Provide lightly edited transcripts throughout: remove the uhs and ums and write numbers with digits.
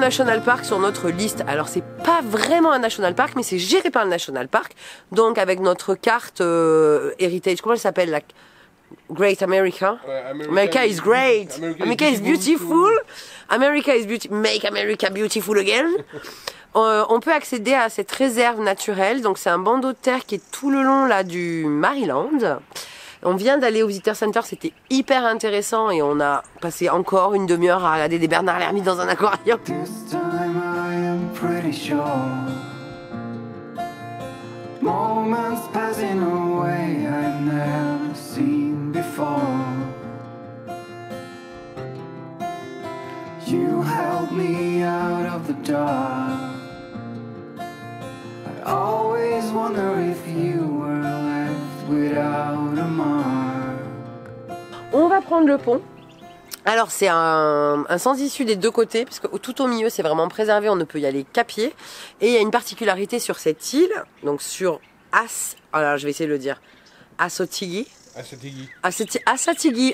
national park sur notre liste. Alors c'est pas vraiment un national park, mais c'est géré par le national park. Donc avec notre carte heritage, comment elle s'appelle la Great America. Ouais, America is great. America is beautiful. America is beautiful. Make America beautiful again. On peut accéder à cette réserve naturelle. Donc c'est un bandeau de terre qui est tout le long là du Maryland. On vient d'aller au Visitor Center, c'était hyper intéressant et on a passé encore une demi-heure à regarder des Bernard l'ermite dans un aquarium. You helped me out of the dark. I always wonder if you were left without a mark. On va prendre le pont. Alors c'est un sens issue des deux côtés, puisque tout au milieu c'est vraiment préservé, on ne peut y aller qu'à pied. Et il y a une particularité sur cette île, donc sur alors je vais essayer de le dire, Assateague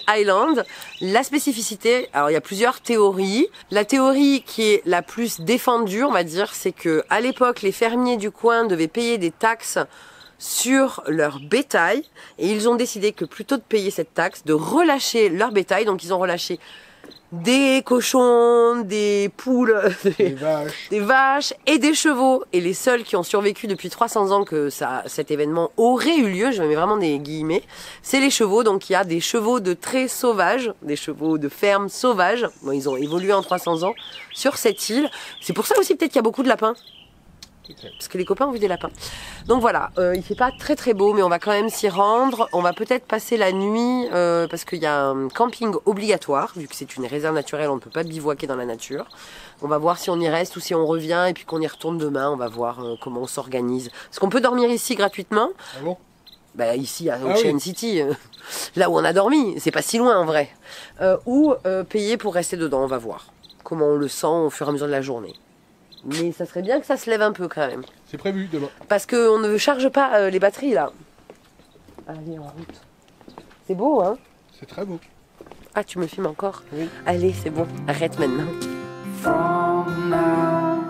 Island, la spécificité, alors il y a plusieurs théories. La théorie qui est la plus défendue, on va dire, c'est que à l'époque, les fermiers du coin devaient payer des taxes sur leur bétail et ils ont décidé que plutôt de payer cette taxe, de relâcher leur bétail. Donc ils ont relâché des cochons, des poules, des vaches et des chevaux. Et les seuls qui ont survécu depuis 300 ans que cet événement aurait eu lieu, je mets vraiment des guillemets, c'est les chevaux. Donc il y a des chevaux de trait sauvages, des chevaux de ferme sauvages. Bon, ils ont évolué en 300 ans sur cette île. C'est pour ça aussi peut-être qu'il y a beaucoup de lapins. Parce que les copains ont vu des lapins. Donc voilà, il fait pas très très beau, mais on va quand même s'y rendre. On va peut-être passer la nuit parce qu'il y a un camping obligatoire, vu que c'est une réserve naturelle, on ne peut pas bivouaquer dans la nature. On va voir si on y reste ou si on revient et puis qu'on y retourne demain. On va voir comment on s'organise. Est-ce qu'on peut dormir ici gratuitement? Ah bon? Bah ici à Ocean City, là où on a dormi, c'est pas si loin en vrai. Ou payer pour rester dedans, on va voir comment on le sent au fur et à mesure de la journée. Mais ça serait bien que ça se lève un peu quand même. C'est prévu demain. Parce qu'on ne charge pas les batteries là. Allez, en route. C'est beau, hein? C'est très beau. Ah, tu me filmes encore? Oui. Allez, c'est bon. Arrête maintenant. From now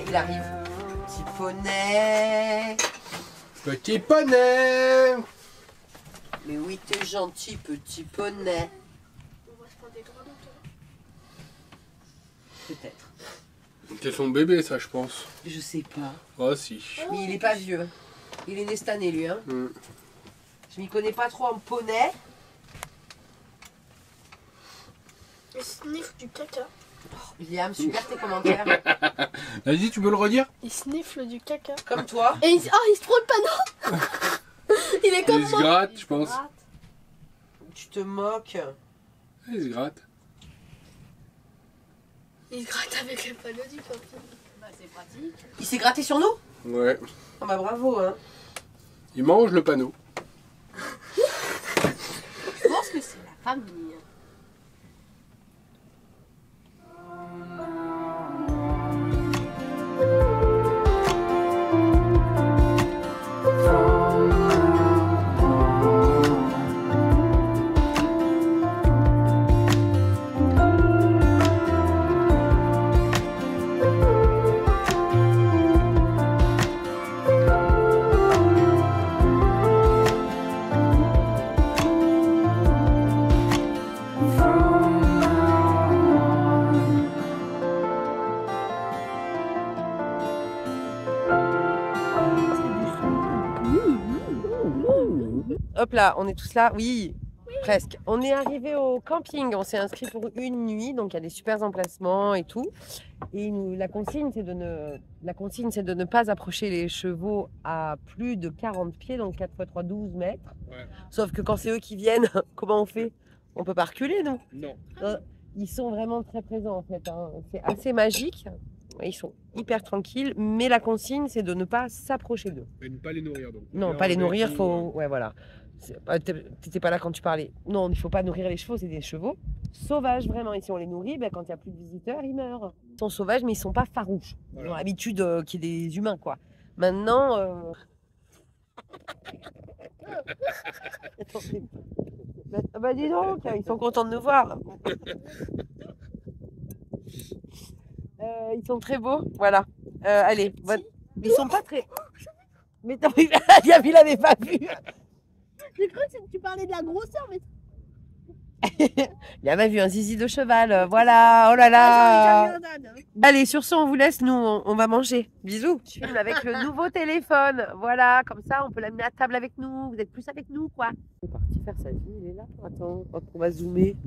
il arrive. Petit poney. Petit poney. Mais oui, t'es gentil, petit poney. On va se prendre des droits d'auteur. Peut-être. C'est son bébé, ça, je pense. Je sais pas. Oh, si. Mais il est pas vieux. Il est né cette année, lui. Hein. Mm. Je m'y connais pas trop en poney. Il sniffe du caca. Liam, super tes commentaires. Vas-y, tu peux le redire? Il sniffe du caca. Comme toi. Et il se prend le panneau. Il est comme Il se moi. gratte, je pense. Tu te moques. Il se gratte. Il se gratte avec le panneau du papier. Bah c'est pratique. Il s'est gratté sur nous? Ouais. Ah bah bravo, hein. Il mange le panneau. Je pense que c'est la famille. Hop là, on est tous là. Oui. Presque. On est arrivé au camping, on s'est inscrit pour une nuit, donc il y a des super emplacements et tout. Et la consigne, c'est de ne pas approcher les chevaux à plus de 40 pieds, donc 4 x 3, 12 mètres. Ouais. Sauf que quand c'est eux qui viennent, comment on fait? On peut pas reculer, non? Non. Ils sont vraiment très présents en fait, hein. C'est assez magique. Ils sont hyper tranquilles, mais la consigne, c'est de ne pas s'approcher d'eux. Et ne pas les nourrir donc. Non, Bien pas les enlever nourrir, tout, faut. Ouais, voilà. T'étais pas là quand tu parlais. Non, il ne faut pas nourrir les chevaux, c'est des chevaux sauvages vraiment. Et si on les nourrit, ben, quand il n'y a plus de visiteurs, ils meurent. Ils sont sauvages, mais ils sont pas farouches. Voilà. Ils ont l'habitude qu'il y ait des humains, quoi. Maintenant. Bah dis donc, ils sont contents de nous voir. Ils sont très beaux, voilà. Allez, ils sont pas très. Mais t'as vu, il l'avait pas vu. J'ai cru que tu parlais de la grosseur, mais Il avait vu un zizi de cheval, voilà, oh là là. j'en ai déjà vu un âne. Allez, sur ce, on vous laisse, nous, on va manger. Bisous. Je filme avec le nouveau téléphone, voilà, comme ça, on peut l'amener à table avec nous, vous êtes plus avec nous, quoi. Il est parti faire sa vie, il est là. Attends, on va zoomer.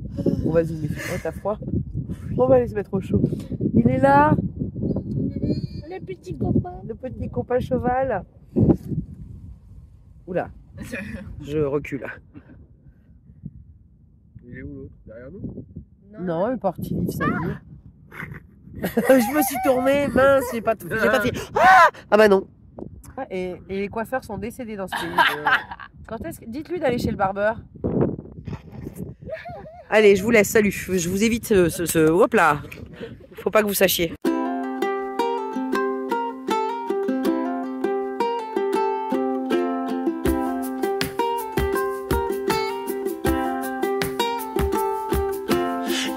Oh, t'as froid? On va aller se mettre au chaud. Il est là, Les petits copains. le petit copain cheval. Oula, je recule. Il est où l'autre? Derrière nous? Non, il est parti vivre sa vie. Je me suis tournée, mince, j'ai pas fait. Ah bah non. Et les coiffeurs sont décédés dans ce pays. Dites-lui d'aller chez le barbeur. Allez, je vous laisse, salut. Je vous évite hop là. Faut pas que vous sachiez.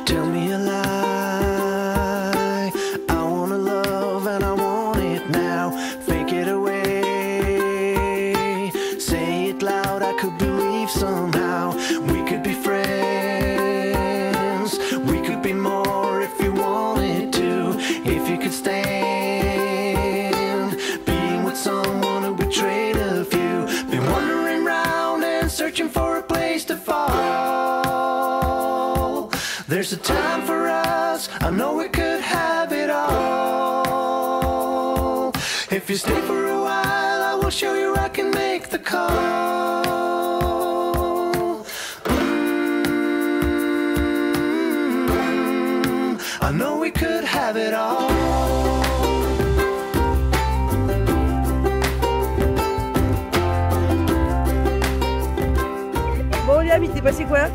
Tell me a lie. I wanna love and I want it now. Fake it away. Say it loud, I could believe somehow. We could be friends. We could be more if you wanted to. If you could stand being with someone who betrayed a few. Been wandering round and searching for a place to fall. There's a time for us, I know we could have it all. If you stay for a while, I will show you I can make the call. I know we could have it all. Bon, Liam, il t'est passé quoi?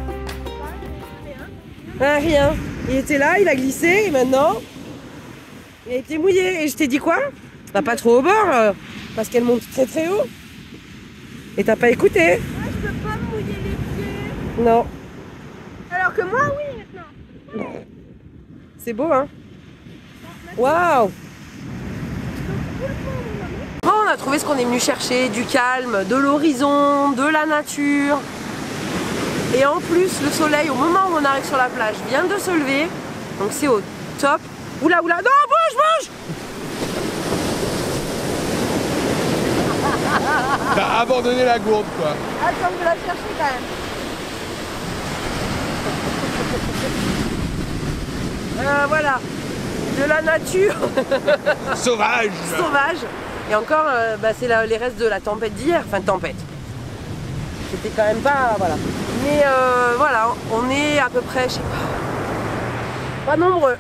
Ah, rien. Il était là, il a glissé et maintenant, il a été mouillé. Et je t'ai dit quoi? Bah, pas trop au bord, parce qu'elle monte très très haut. Et t'as pas écouté? Moi, je peux pas me mouiller les pieds. Non. Alors que moi, oui, maintenant. C'est beau, hein? Waouh! Bon, on a trouvé ce qu'on est venu chercher, du calme, de l'horizon, de la nature. Et en plus, le soleil, au moment où on arrive sur la plage, vient de se lever. Donc c'est au top. Oula, oula, non, bouge! T'as abandonné la gourde quoi. Attends, je vais la chercher quand même. Voilà, de la nature Sauvage. sauvage. Et encore, c'est les restes de la tempête d'hier. Enfin, tempête. C'était quand même pas... Voilà. Mais voilà, on est à peu près, je sais pas nombreux.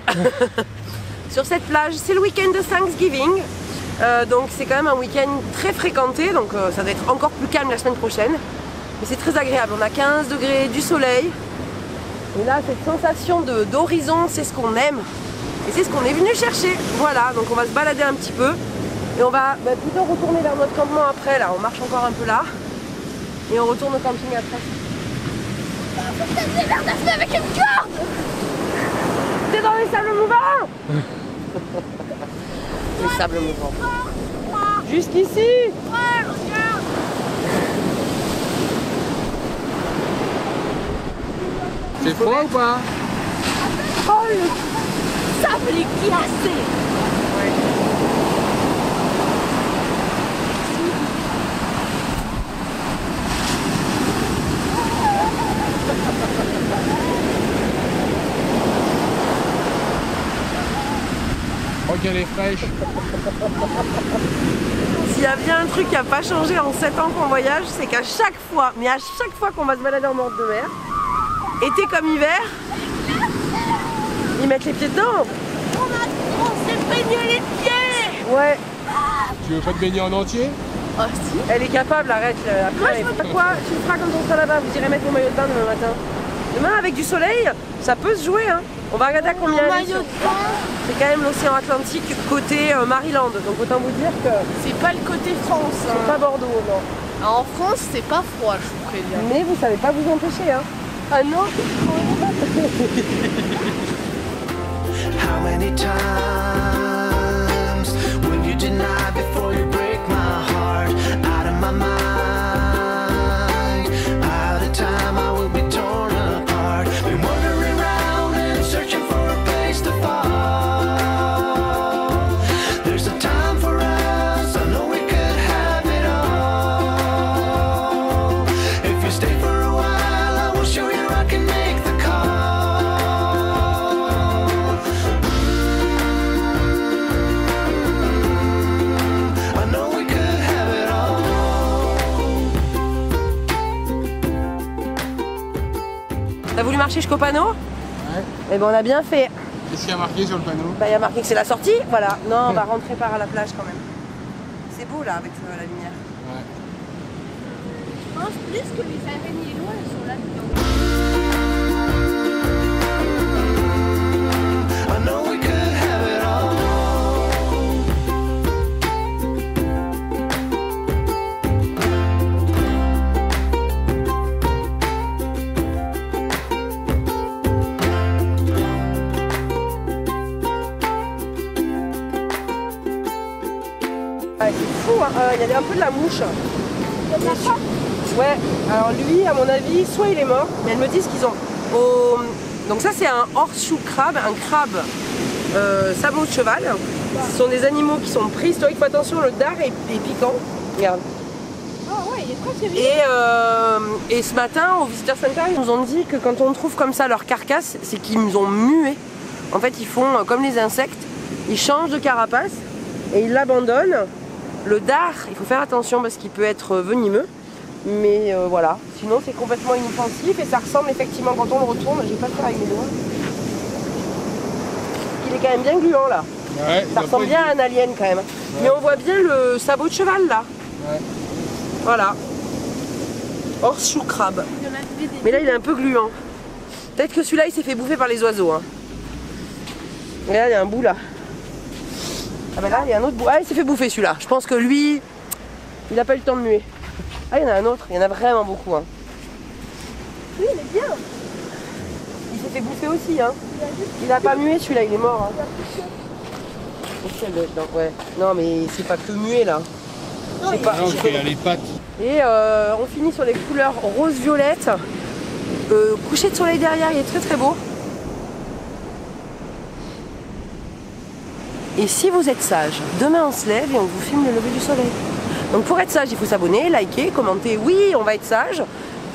Sur cette plage, c'est le week-end de Thanksgiving. Donc c'est quand même un week-end très fréquenté. Donc ça va être encore plus calme la semaine prochaine. Mais c'est très agréable. On a 15 degrés, du soleil. Et là, cette sensation d'horizon, c'est ce qu'on aime. Et c'est ce qu'on est venu chercher. Voilà, donc on va se balader un petit peu. Et on va plutôt retourner vers notre campement après. Là, on marche encore un peu là. Et on retourne au camping après. Faut que t'aies des verres d'afflé avec une corde. T'es dans les sables mouvants. Les sables mouvants. Jusqu'ici. Ouais, regarde. C'est froid ou pas? Oh, le sable est glacé. qu'elle est fraîche. S'il y a bien un truc qui n'a pas changé en 7 ans qu'on voyage, c'est qu'à chaque fois, mais à chaque fois qu'on va se balader en bord de mer, été comme hiver, ils mettent les pieds dedans. On s'est baigné les pieds. Ouais, Tu veux pas te baigner en entier? Oh si. elle est capable, arrête. Après, quoi tu le feras quand on sera là-bas, vous irez mettre vos maillots de bain demain matin. Demain, avec du soleil, ça peut se jouer. Hein. On va regarder à combien elle est. Maillot de bain. C'est quand même l'océan Atlantique côté Maryland. Donc autant vous dire que C'est pas le côté France. c'est Hein. pas Bordeaux, non. En France, c'est pas froid, je vous préviens. Mais vous savez pas vous empêcher. Hein. Ah non. How many times will you deny before you break my heart? Out of my mind, out of time, I will be torn apart. Been wandering around and searching for a place to fall. There's a time for us, I know we could have it all. If you stay for a while, I will show you I can make the call. I know we could have it all. T'as voulu marcher jusqu'au panneau? Ouais. Eh ben on a bien fait. Qu'est-ce qu'il y a marqué sur le panneau? Bah il y a marqué que c'est la sortie, voilà. Non, on va rentrer par à la plage quand même. C'est beau là avec la lumière. Ouais. Je pense plus que les araignées loin, elles sont là-dedans. I know we could have it all. Ouais, c'est fou, hein. Il y a un peu de la mouche. Ouais, alors lui, à mon avis, soit il est mort, mais elles me disent qu'ils ont... Donc ça c'est un horseshoe crab, un crabe sabot de cheval. Ce sont des animaux qui sont préhistoriques. Faut attention, le dard est piquant. Regarde. Ah ouais, il est très sérieux. Et ce matin, au Visitor Center, ils nous ont dit que quand on trouve comme ça leur carcasse, c'est qu'ils nous ont mué. En fait, ils font comme les insectes, ils changent de carapace et ils l'abandonnent. Le dard, il faut faire attention parce qu'il peut être venimeux. Mais voilà, sinon c'est complètement inoffensif et ça ressemble effectivement quand on le retourne, je vais pas le faire avec mes doigts. Il est quand même bien gluant là. Ouais, Ça ressemble bien à un alien quand même. Mais on voit bien le sabot de cheval là. Ouais. Voilà. Horseshoe crab. Il y en a des Mais là il est un peu gluant. Peut-être que celui-là il s'est fait bouffer par les oiseaux. Hein. Regarde, il y a un bout là. Ah ben là il y a un autre bout. Ah il s'est fait bouffer celui-là. Je pense que lui, il n'a pas eu le temps de muer. Ah il y en a un autre, il y en a vraiment beaucoup. Hein. Oui il est bien. Il s'est fait bouffer aussi. Hein. Il n'a pas mué celui-là, il est mort. Hein. Ouais. Non mais c'est pas que muet là. C'est pas... Non, parce qu'il a les pattes. Et on finit sur les couleurs rose-violette. Coucher de soleil derrière, il est très très beau. Et si vous êtes sage, demain on se lève et on vous filme le lever du soleil. Donc pour être sage, il faut s'abonner, liker, commenter. Oui, on va être sage.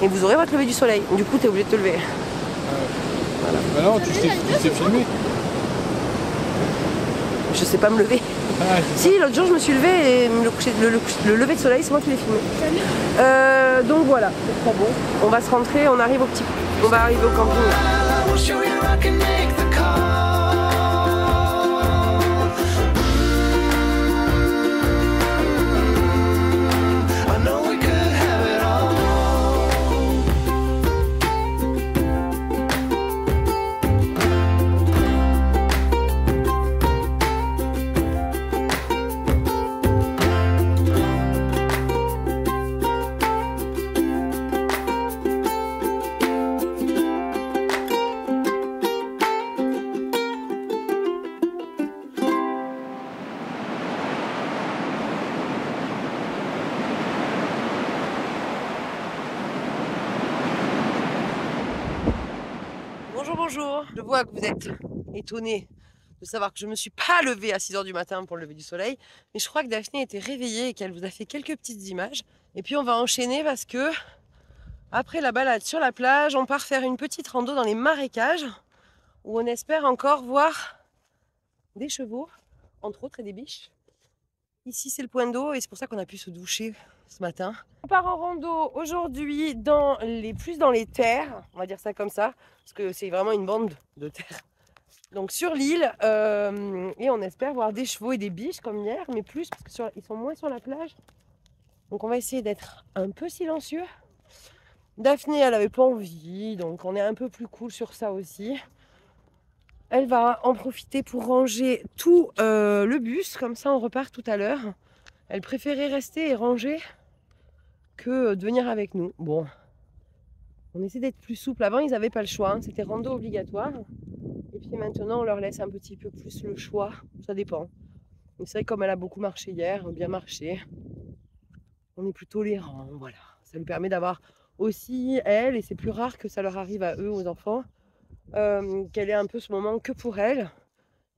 Et vous aurez votre lever du soleil. Du coup, tu es obligé de te lever. Bah non, tu sais filmer. Je sais pas me lever. Ah, Si, l'autre jour je me suis levée et le lever de soleil, c'est moi qui l'ai filmé. Donc voilà, c'est très beau. On va se rentrer, on va arriver au camping. I will show you I can make the call. I know we could have it all. Bonjour. Je vois que vous êtes étonnés de savoir que je ne me suis pas levée à 6 h du matin pour le lever du soleil. Mais je crois que Daphné était réveillée et qu'elle vous a fait quelques petites images. Et puis on va enchaîner parce que après la balade sur la plage, on part faire une petite rando dans les marécages où on espère encore voir des chevaux entre autres, et des biches. Ici, c'est le point d'eau et c'est pour ça qu'on a pu se doucher ce matin. On part en rando aujourd'hui plus dans les terres, on va dire ça comme ça, parce que c'est vraiment une bande de terre. Donc sur l'île, et on espère voir des chevaux et des biches comme hier, mais plus parce qu'ils sont moins sur la plage. Donc on va essayer d'être un peu silencieux. Daphné, elle avait pas envie, donc on est un peu plus cool sur ça aussi. Elle va en profiter pour ranger tout le bus, comme ça on repart tout à l'heure. Elle préférait rester et ranger que de venir avec nous. Bon, on essaie d'être plus souple. Avant, ils n'avaient pas le choix, hein. C'était rando obligatoire. Et puis maintenant, on leur laisse un petit peu plus le choix. Ça dépend. Mais c'est vrai que comme elle a beaucoup marché hier, bien marché, on est plus tolérant. Voilà. Ça lui permet d'avoir aussi, elle, et c'est plus rare que ça leur arrive à eux, aux enfants, qu'elle ait un peu ce moment que pour elle.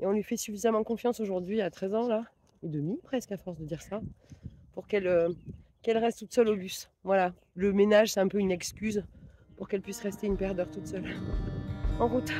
Et on lui fait suffisamment confiance aujourd'hui, à 13 ans là, et demi presque à force de dire ça, pour qu'elle reste toute seule au bus. Voilà, le ménage c'est un peu une excuse pour qu'elle puisse rester une paire d'heures toute seule. En route.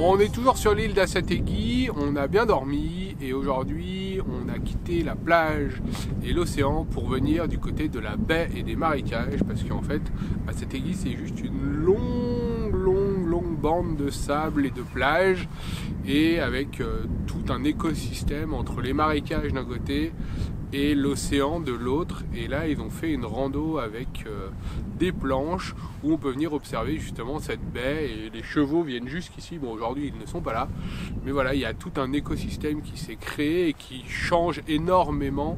On est toujours sur l'île d'Assategui, on a bien dormi et aujourd'hui on a quitté la plage et l'océan pour venir du côté de la baie et des marécages parce qu'en fait Assategui c'est juste une longue bande de sable et de plage et avec tout un écosystème entre les marécages d'un côté et l'océan de l'autre. Et là ils ont fait une rando avec des planches où on peut venir observer justement cette baie et les chevaux viennent jusqu'ici. Bon, aujourd'hui ils ne sont pas là, mais voilà, il y a tout un écosystème qui s'est créé et qui change énormément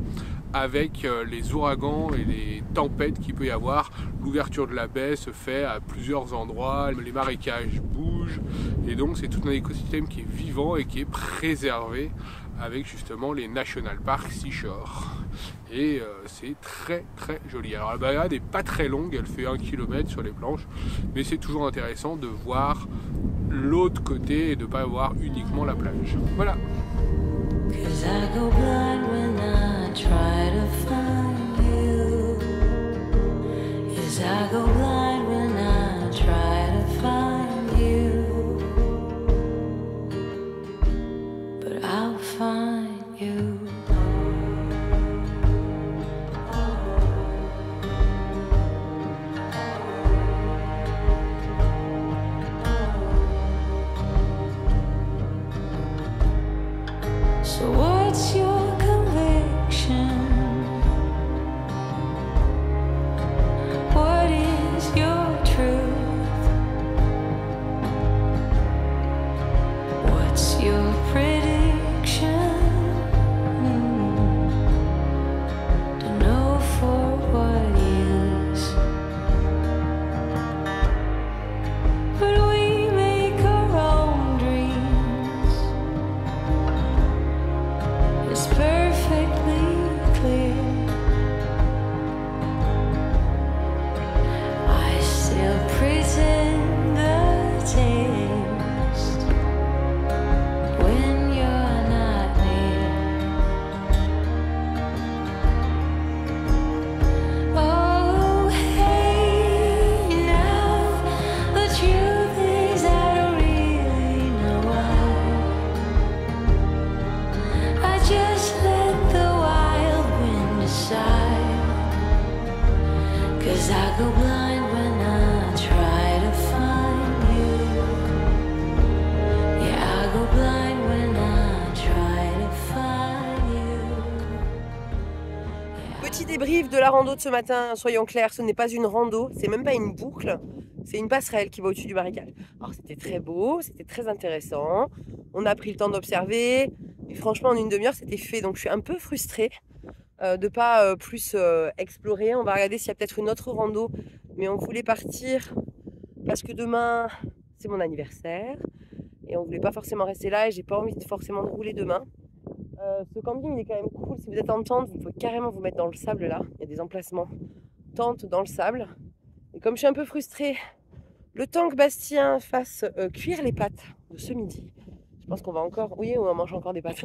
avec les ouragans et les tempêtes qu'il peut y avoir. L'ouverture de la baie se fait à plusieurs endroits, les marécages bougent et donc c'est tout un écosystème qui est vivant et qui est préservé avec justement les National Park Seashore. Et c'est très joli. Alors la balade n'est pas très longue, elle fait 1 km sur les planches, mais c'est toujours intéressant de voir l'autre côté et de ne pas voir uniquement la plage. Voilà. So what's your Petit débrief de la rando de ce matin, soyons clairs, ce n'est pas une rando, c'est même pas une boucle, c'est une passerelle qui va au-dessus du marécage. Alors c'était très beau, c'était très intéressant, on a pris le temps d'observer, et franchement en une demi-heure c'était fait, donc je suis un peu frustrée de ne pas plus explorer. On va regarder s'il y a peut-être une autre rando, mais on voulait partir parce que demain c'est mon anniversaire, et on voulait pas forcément rester là, et j'ai pas envie forcément de rouler demain. Ce camping il est quand même cool, si vous êtes en tente, vous pouvez carrément vous mettre dans le sable là, il y a des emplacements tente dans le sable. Et comme je suis un peu frustrée, le temps que Bastien fasse cuire les pâtes de ce midi, je pense qu'on va encore, oui on mange encore des pâtes,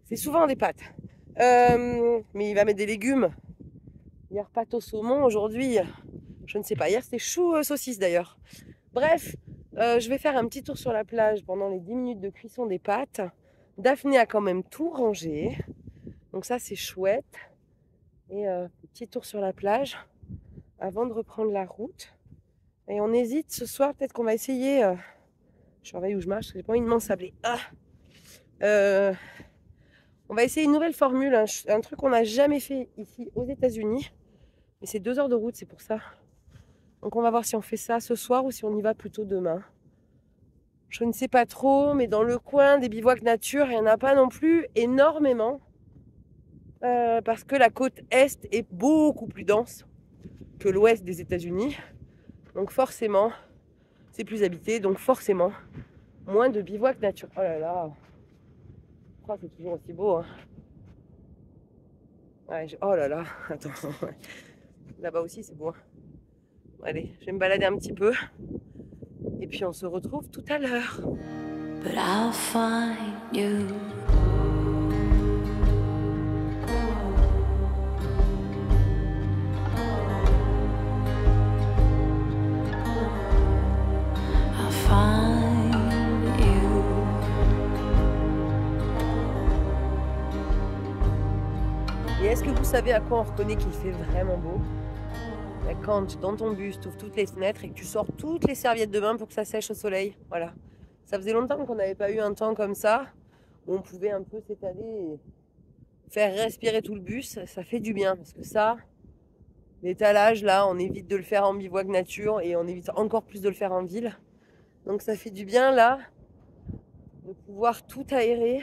c'est souvent des pâtes, mais il va mettre des légumes. Hier pâte au saumon, aujourd'hui je ne sais pas, hier c'était chou saucisse d'ailleurs. Bref, je vais faire un petit tour sur la plage pendant les 10 minutes de cuisson des pâtes. Daphné a quand même tout rangé, donc ça c'est chouette. Et petit tour sur la plage avant de reprendre la route. Et on hésite ce soir, peut-être qu'on va essayer. Je surveille où je marche, parce que j'ai pas envie de m'ensabler. On va essayer une nouvelle formule, un truc qu'on n'a jamais fait ici aux États-Unis. Mais c'est 2 heures de route, c'est pour ça. Donc on va voir si on fait ça ce soir ou si on y va plutôt demain. Je ne sais pas trop, mais dans le coin des bivouacs nature, il n'y en a pas non plus énormément. Parce que la côte est est beaucoup plus dense que l'ouest des États-Unis. Donc forcément, c'est plus habité, donc forcément, moins de bivouacs nature. Oh là là, oh, c'est toujours aussi beau. Hein. Ouais, oh là là, attends. Là-bas aussi, c'est beau. Allez, je vais me balader un petit peu. Et puis on se retrouve tout à l'heure. But I'll find you. I'll find you. Et est-ce que vous savez à quoi on reconnaît qu'il fait vraiment beau? Quand dans ton bus, tu ouvres toutes les fenêtres et que tu sors toutes les serviettes de bain pour que ça sèche au soleil. Voilà. Ça faisait longtemps qu'on n'avait pas eu un temps comme ça, où on pouvait un peu s'étaler et faire respirer tout le bus. Ça fait du bien, parce que ça, l'étalage, là, on évite de le faire en bivouac nature et on évite encore plus de le faire en ville. Donc ça fait du bien, là, de pouvoir tout aérer.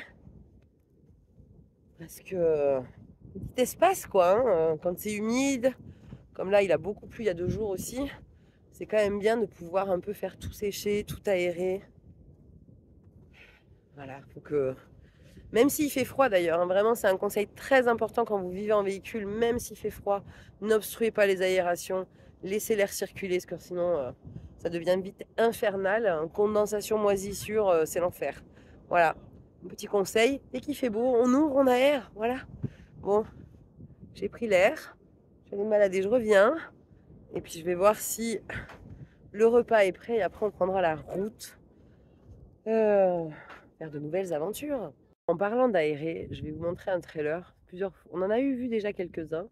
Parce que, petit espace, quoi, hein, quand c'est humide. Comme là, il a beaucoup plu il y a 2 jours aussi. C'est quand même bien de pouvoir un peu faire tout sécher, tout aérer. Voilà, faut que... Même s'il fait froid d'ailleurs, hein, vraiment c'est un conseil très important quand vous vivez en véhicule, même s'il fait froid, n'obstruez pas les aérations, laissez l'air circuler, parce que sinon ça devient vite infernal. Condensation, moisissure, c'est l'enfer. Voilà, un petit conseil, dès qu'il fait beau, on ouvre, on aère, voilà. Bon, j'ai pris l'air. Je vais aller me balader, je reviens. Et puis je vais voir si le repas est prêt. Et après, on prendra la route. Faire de nouvelles aventures. En parlant d'aérer, je vais vous montrer un trailer. On en a vu déjà quelques-uns.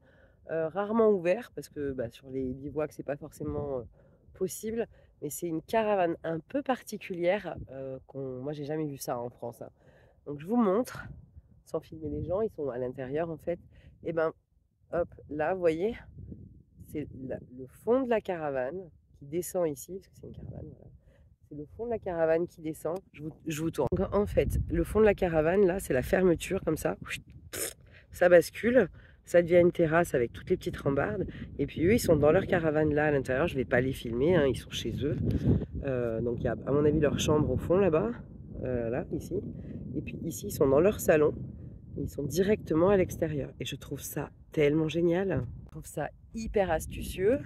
Rarement ouverts, parce que sur les bivouacs, c'est pas forcément possible. Mais c'est une caravane un peu particulière. Moi, j'ai jamais vu ça en France. Hein. Donc je vous montre, sans filmer les gens. Ils sont à l'intérieur, en fait. Et hop, là, vous voyez, c'est le fond de la caravane qui descend ici, parce que c'est une caravane, voilà. C'est le fond de la caravane qui descend, je vous tourne. Donc, en fait, le fond de la caravane, là, c'est la fermeture, comme ça, ça bascule, ça devient une terrasse avec toutes les petites rambardes, et puis eux, ils sont dans leur caravane, là, à l'intérieur, je ne vais pas les filmer, hein, ils sont chez eux. Donc il y a, à mon avis, leur chambre au fond, là-bas, là, ici, et puis ici, ils sont dans leur salon. Ils sont directement à l'extérieur. Et je trouve ça tellement génial. Je trouve ça hyper astucieux.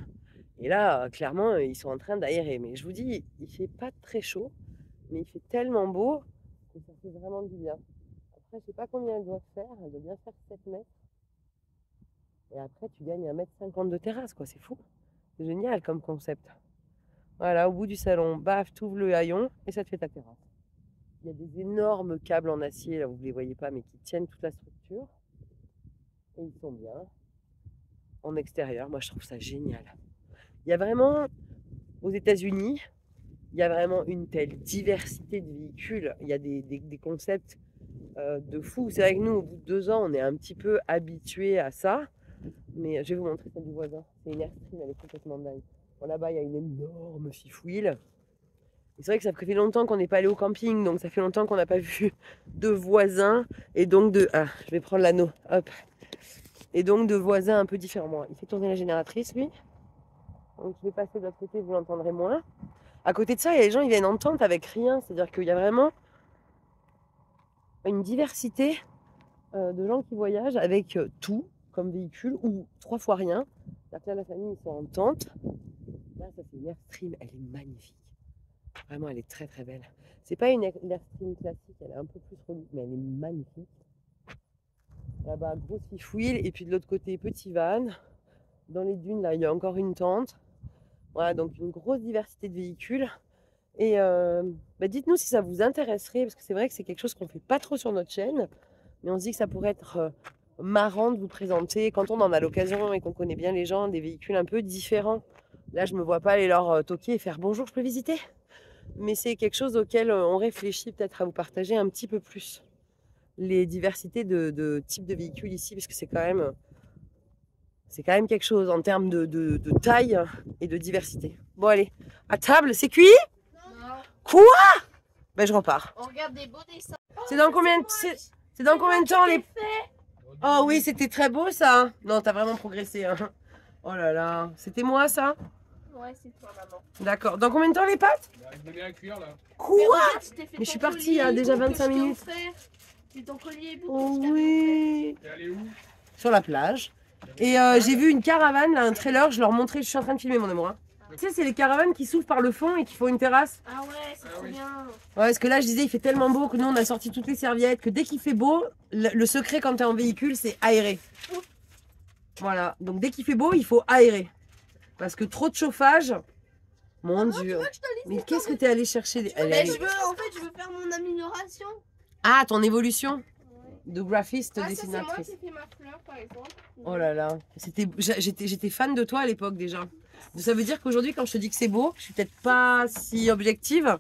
Et là, clairement, ils sont en train d'aérer. Mais je vous dis, il fait pas très chaud. Mais il fait tellement beau que ça fait vraiment du bien. Après, je sais pas combien elle doit faire. Elle doit bien faire 7 mètres. Et après, tu gagnes 1,50 m de terrasse, quoi. C'est fou. C'est génial comme concept. Voilà, au bout du salon, baf, tu ouvres le haillon et ça te fait ta terrasse. Il y a des énormes câbles en acier, là vous ne les voyez pas, mais qui tiennent toute la structure. Et ils sont bien en extérieur. Moi, je trouve ça génial. Il y a vraiment, aux États-Unis, il y a vraiment une telle diversité de véhicules. Il y a des concepts de fou. C'est vrai que nous, au bout de 2 ans, on est un petit peu habitués à ça. Mais je vais vous montrer celle du voisin. C'est une Airstream, elle est complètement dingue. Bon, là-bas, il y a une énorme fifth wheel. Et c'est vrai que ça fait longtemps qu'on n'est pas allé au camping, donc ça fait longtemps qu'on n'a pas vu de voisins. Et donc de... Ah, je vais prendre l'anneau. Hop. Et donc de voisins un peu différents. Bon, il fait tourner la génératrice, lui. Donc je vais passer de l'autre côté, vous l'entendrez moins. À côté de ça, il y a les gens, ils viennent en tente avec rien. C'est-à-dire qu'il y a vraiment une diversité de gens qui voyagent avec tout comme véhicule ou 3 fois rien. C'est-à-dire que là, la famille, ils sont en tente. Là, ça c'est une Airstream, elle est magnifique. Vraiment, elle est très très belle. C'est pas une Airstream classique, elle est un peu plus relou, mais elle est magnifique. Là-bas, grosse fifth wheel, et puis de l'autre côté, petit van. Dans les dunes, là, il y a encore une tente. Voilà, donc une grosse diversité de véhicules. Et dites-nous si ça vous intéresserait, parce que c'est vrai que c'est quelque chose qu'on fait pas trop sur notre chaîne, mais on se dit que ça pourrait être marrant de vous présenter, quand on en a l'occasion et qu'on connaît bien les gens, des véhicules un peu différents. Là, je me vois pas aller leur toquer et faire « Bonjour, je peux visiter ?» Mais c'est quelque chose auquel on réfléchit peut-être à vous partager un petit peu plus. Les diversités de types de véhicules ici, parce que c'est quand même quelque chose en termes de taille et de diversité. Bon allez, à table, c'est cuit? Non. Quoi? Ben je repars. On regarde des beaux dessins. C'est dans combien de temps les... Oh oui, c'était très beau ça. Non, t'as vraiment progressé. Hein. Oh là là, c'était moi ça? Ouais, c'est toi, maman. D'accord. Dans combien de temps les pâtes? Je me mets à cuire là. Quoi? regarde, Mais je suis partie il y a déjà 25 minutes. C'est ton collier et Oh oui. T'es allé où? Sur la plage. Et j'ai vu une caravane, là, un trailer, je leur montrais, je suis en train de filmer mon amour. Hein. Tu sais, c'est les caravanes qui s'ouvrent par le fond et qui font une terrasse. Ah ouais, c'est trop bien. Ouais, parce que là, je disais, il fait tellement beau que nous, on a sorti toutes les serviettes, que dès qu'il fait beau, le secret quand t'es en véhicule, c'est aérer. Voilà, donc dès qu'il fait beau, il faut aérer. Parce que trop de chauffage, mon Dieu. Mais qu'est-ce que t'es allé chercher Mais je veux faire mon amélioration. Ah, ton évolution de graphiste, Ah, ça, c'est moi dessinatrice. qui fais ma fleur, par exemple. Oh là là, j'étais fan de toi à l'époque déjà. Ça veut dire qu'aujourd'hui, quand je te dis que c'est beau, je suis peut-être pas si objective.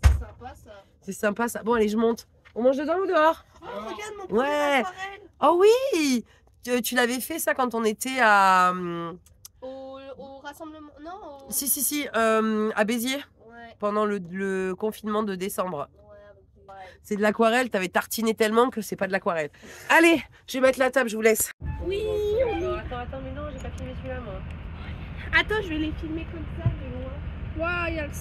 C'est sympa, ça. C'est sympa ça. Bon, allez, je monte. On mange dedans ou dehors? Oh, regarde mon premier Ouais. aquarelle. Oh oui, tu l'avais fait ça quand on était à... Au rassemblement. Non, au... Si, à Béziers, Ouais. pendant le confinement de décembre. Ouais. C'est de l'aquarelle, t'avais tartiné tellement que c'est pas de l'aquarelle. Allez, je vais mettre la table, je vous laisse. Oui. Attends, mais non, j'ai pas filmé celui-là, moi. Attends, je vais les filmer comme ça de loin. Waouh, il y a le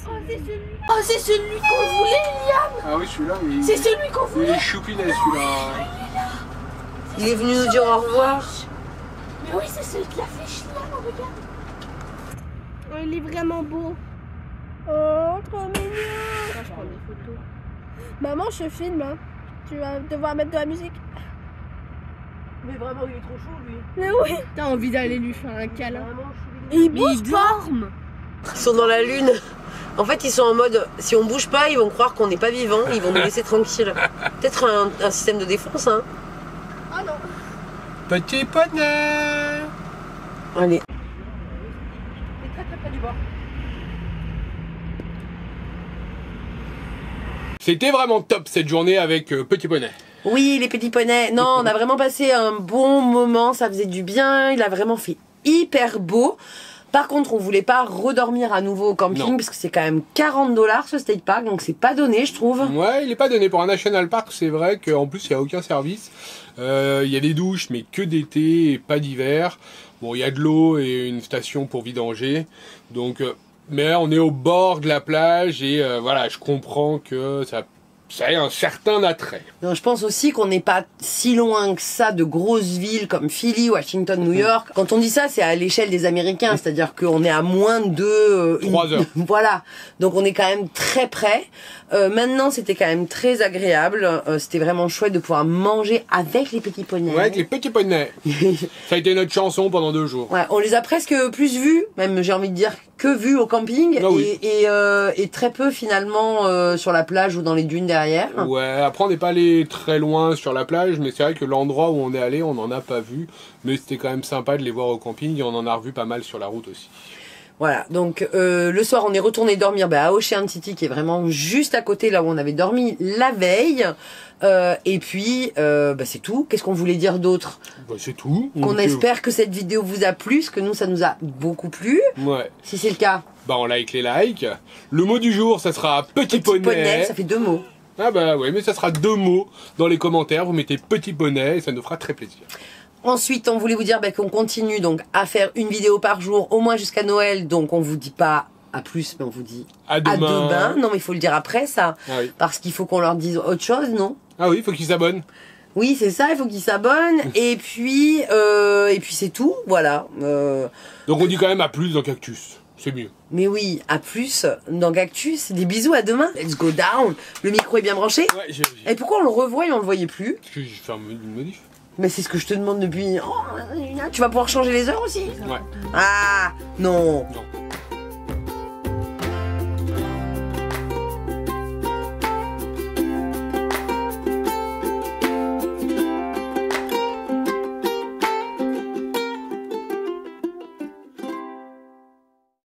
Oh, c'est celui qu'on voulait, Liam. Ah oui, celui-là, oui. C'est celui qu'on Il voulait. est choupinet celui-là. Il est venu nous dire au revoir. Mais oui, c'est celui de la flèche, Liam, regarde. Oh, il est vraiment beau. Oh, trop mignon. Je prends des photos. Maman, je filme. Hein. Tu vas devoir mettre de la musique. Mais vraiment, il est trop chaud, lui. Mais oui. T'as envie d'aller lui faire un câlin. Vraiment, Et il bouge dorme. Ils sont dans la lune. En fait, ils sont en mode, si on bouge pas, ils vont croire qu'on n'est pas vivant, ils vont nous laisser tranquilles. Peut-être un système de défense, hein. Oh non. Petit poney. Allez. T'es très près du bord. C'était vraiment top cette journée avec Petit Poney. Oui, les petits poneys. Non, on a vraiment passé un bon moment, ça faisait du bien, il a vraiment fait hyper beau. Par contre, on voulait pas redormir à nouveau au camping, Non. parce que c'est quand même 40 $ ce state park, donc c'est pas donné, je trouve. Ouais, il est pas donné pour un national park, c'est vrai qu'en plus il n'y a aucun service. Il y a des douches, mais que d'été et pas d'hiver. Bon, il y a de l'eau et une station pour vidanger. Donc, mais on est au bord de la plage et voilà, je comprends que ça a un certain attrait. Non, je pense aussi qu'on n'est pas si loin que ça de grosses villes comme Philly, Washington, New York. Quand on dit ça, c'est à l'échelle des Américains, c'est-à-dire qu'on est à moins de 3 heures. Voilà, donc on est quand même très près. Maintenant, c'était quand même très agréable. C'était vraiment chouette de pouvoir manger avec les petits poneys. Ouais, avec les petits poneys. Ça a été notre chanson pendant 2 jours. Ouais, on les a presque plus vus, même j'ai envie de dire que vus au camping, Ah oui. et très peu finalement sur la plage ou dans les dunes derrière. Ouais, après on n'est pas allé très loin sur la plage, mais c'est vrai que l'endroit où on est allé, on n'en a pas vu. Mais c'était quand même sympa de les voir au camping et on en a revu pas mal sur la route aussi. Voilà, donc le soir on est retourné dormir à Ocean City qui est vraiment juste à côté là où on avait dormi la veille. Et puis c'est tout. Qu'est-ce qu'on voulait dire d'autre? C'est tout. Qu'on Donc, espère que cette vidéo vous a plu, parce que nous ça nous a beaucoup plu. Ouais. Si c'est le cas. On like les likes. Le mot du jour, ça sera petit poney. Ça fait 2 mots. Ah bah ouais, mais ça sera 2 mots dans les commentaires. Vous mettez petit poney et ça nous fera très plaisir. Ensuite, on voulait vous dire qu'on continue donc à faire une vidéo par jour, au moins jusqu'à Noël. Donc on vous dit pas à plus, mais on vous dit à demain. Non, mais il faut le dire après ça. Ah oui. Parce qu'il faut qu'on leur dise autre chose, non? Ah oui, il faut qu'ils s'abonnent. Oui, c'est ça, il faut qu'ils s'abonnent. et puis c'est tout, voilà. Donc on dit quand même à plus dans Cactus. C'est mieux. Mais oui, à plus dans Cactus. Des bisous, à demain. Let's go down. Le micro est bien branché. Ouais, Et pourquoi on le revoit et on le voyait plus? Parce que j'ai fait une modif. Mais c'est ce que je te demande depuis... Oh, tu vas pouvoir changer les heures aussi? Ouais. Ah, non. Non.